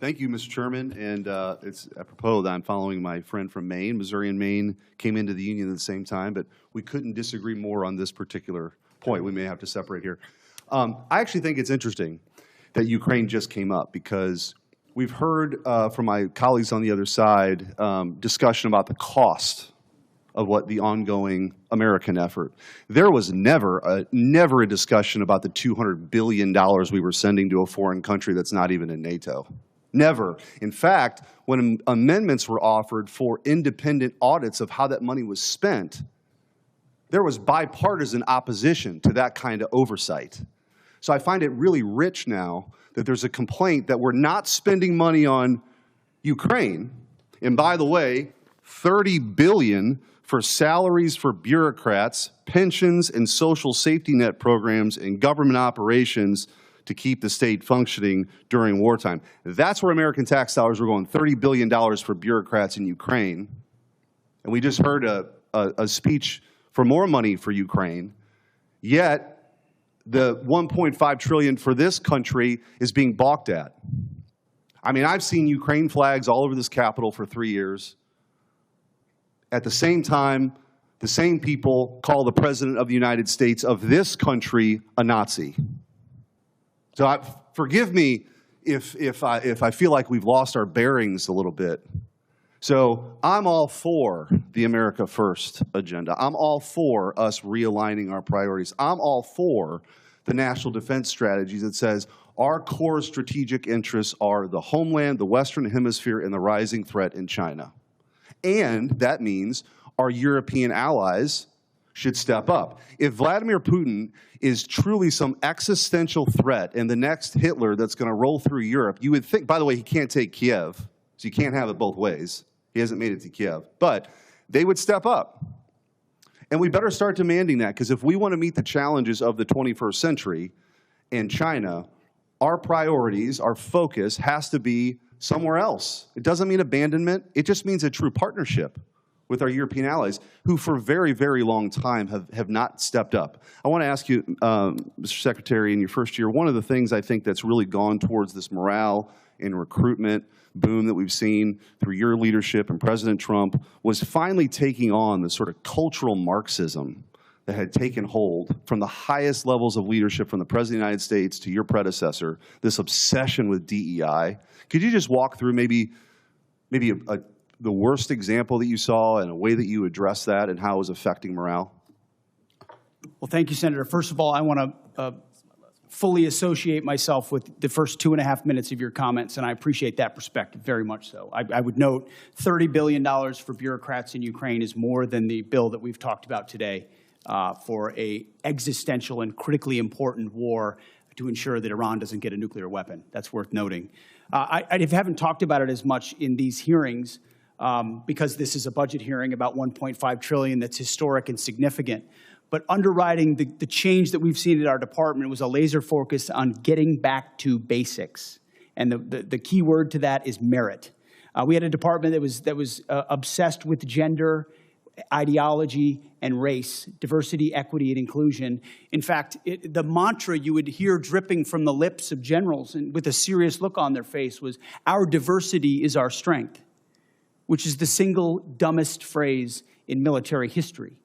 Thank you, Mr. Chairman. And it's apropos that I'm following my friend from Maine. Missouri and Maine came into the Union at the same time, but we couldn't disagree more on this particular point. We may have to separate here. I actually think it's interesting that Ukraine just came up, because we've heard from my colleagues on the other side discussion about the cost of what the ongoing American effort. There was never a discussion about the $200 billion we were sending to a foreign country that's not even in NATO. Never. In fact, when amendments were offered for independent audits of how that money was spent, there was bipartisan opposition to that kind of oversight. So I find it really rich now that there's a complaint that we're not spending money on Ukraine. And by the way, $30 billion for salaries for bureaucrats, pensions and social safety net programs, and government operations to keep the state functioning during wartime. That's where American tax dollars were going, $30 billion for bureaucrats in Ukraine. And we just heard a speech for more money for Ukraine, yet the $1.5 trillion for this country is being balked at. I mean, I've seen Ukraine flags all over this Capitol for 3 years. At the same time, the same people call the President of the United States of this country a Nazi. So forgive me if I feel like we've lost our bearings a little bit. So I'm all for the America First agenda. I'm all for us realigning our priorities. I'm all for the national defense strategy that says our core strategic interests are the homeland, the Western Hemisphere, and the rising threat in China. And that means our European allies should step up. If Vladimir Putin is truly some existential threat and the next Hitler that's going to roll through Europe, you would think, by the way, he can't take Kiev, so you can't have it both ways. He hasn't made it to Kiev. But they would step up. And we better start demanding that, because if we want to meet the challenges of the 21st century and China, our priorities, our focus has to be somewhere else. It doesn't mean abandonment. It just means a true partnership with our European allies, who for a very, very long time have not stepped up. I want to ask you, Mr. Secretary, in your first year, one of the things I think that's really gone towards this morale and recruitment boom that we've seen through your leadership and President Trump was finally taking on the sort of cultural Marxism that had taken hold from the highest levels of leadership, from the President of the United States to your predecessor, this obsession with DEI. Could you just walk through maybe the worst example that you saw and a way that you addressed that and how it was affecting morale? Well, thank you, Senator. First of all, I want to fully associate myself with the first 2.5 minutes of your comments, and I appreciate that perspective very much so. I would note $30 billion for bureaucrats in Ukraine is more than the bill that we've talked about today for an existential and critically important war to ensure that Iran doesn't get a nuclear weapon. That's worth noting. I haven't talked about it as much in these hearings because this is a budget hearing about $1.5 trillion that's historic and significant. But underwriting the change that we've seen at our department was a laser focus on getting back to basics. And the key word to that is merit. We had a department that was obsessed with gender, ideology, and race, diversity, equity, and inclusion. In fact, the mantra you would hear dripping from the lips of generals and with a serious look on their face was, "Our diversity is our strength," which is the single dumbest phrase in military history.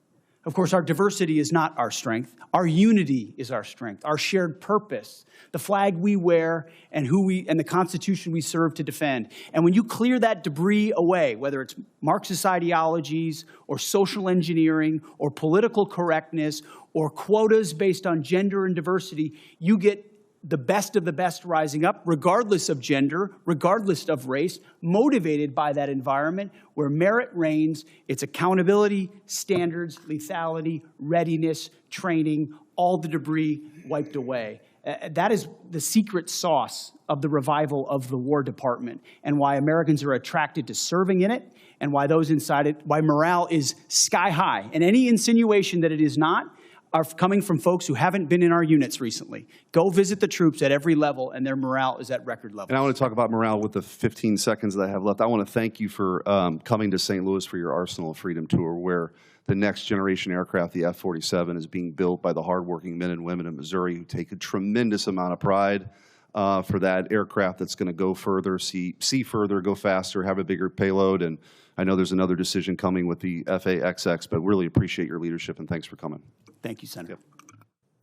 Of course, our diversity is not our strength. Our unity is our strength, our shared purpose, the flag we wear, and the Constitution we serve to defend. And when you clear that debris away, whether it's Marxist ideologies or social engineering or political correctness or quotas based on gender and diversity, you get the best of the best rising up, regardless of gender, regardless of race, motivated by that environment where merit reigns. It's accountability, standards, lethality, readiness, training, all the debris wiped away. That is the secret sauce of the revival of the War Department, and why Americans are attracted to serving in it, and why those inside it, why morale is sky high. And any insinuation that it is not are coming from folks who haven't been in our units recently. Go visit the troops at every level, and their morale is at record levels. And I want to talk about morale with the 15 seconds that I have left. I want to thank you for coming to St. Louis for your Arsenal of Freedom tour, where the next generation aircraft, the F-47, is being built by the hardworking men and women in Missouri who take a tremendous amount of pride for that aircraft that's going to go further, see further, go faster, have a bigger payload. And I know there's another decision coming with the FA-XX, but really appreciate your leadership, and thanks for coming. Thank you, Senator.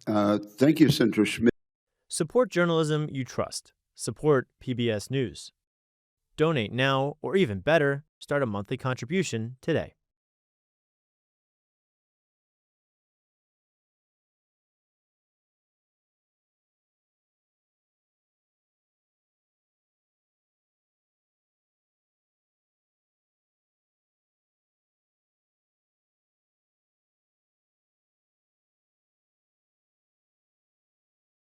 Thank you, Senator Schmitt. Support journalism you trust. Support PBS News. Donate now, or even better, start a monthly contribution today.